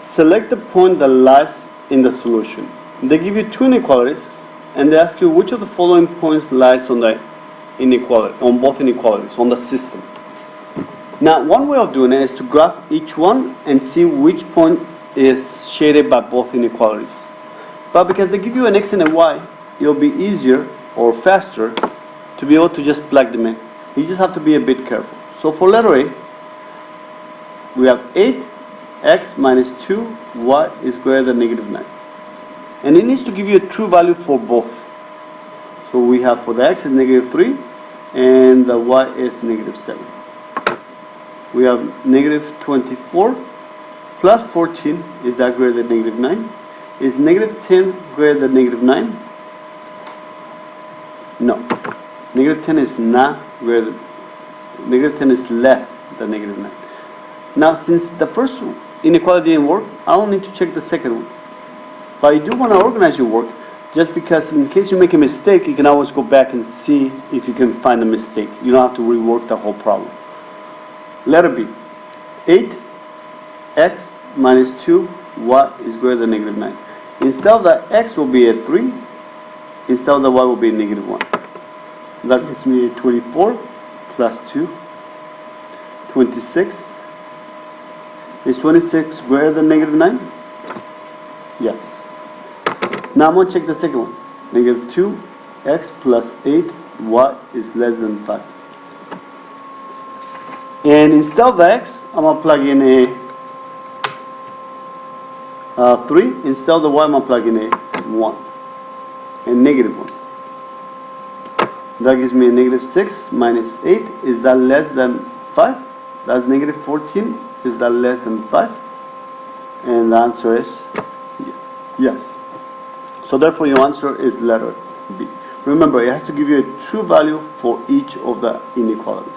Select the point that lies in the solution. They give you two inequalities and they ask you which of the following points lies on the inequality, on both inequalities, on the system. Now, one way of doing it is to graph each one and see which point is shaded by both inequalities. But because they give you an x and a y, it'll be easier or faster to be able to just plug them in. You just have to be a bit careful. So for letter A, we have 8x minus 2y is greater than negative 9. And it needs to give you a true value for both. So we have for the x is negative 3 and the y is negative 7. We have negative 24 plus 14, is that greater than negative 9? Is negative 10 greater than negative 9? No. Negative 10 is not greater than, negative 10 is less than negative 9. Now, since the first inequality didn't work, I don't need to check the second one. But you do want to organize your work, just because in case you make a mistake, you can always go back and see if you can find a mistake. You don't have to rework the whole problem. Letter B, 8x minus 2y is greater than negative 9. Instead of the x will be a 3, instead of the y will be a negative 1. That gives me a 24 plus 2, 26. Is 26 greater than negative 9? Yes. Now I'm going to check the second one. Negative 2x plus 8y is less than 5. And instead of the x, I'm going to plug in a 3. Instead of the y, I'm going to plug in a 1. And negative 1. That gives me a negative 6 minus 8. Is that less than 5? That's negative 14. Is that less than 5? And the answer is yes. So therefore your answer is letter B. Remember, it has to give you a true value for each of the inequalities.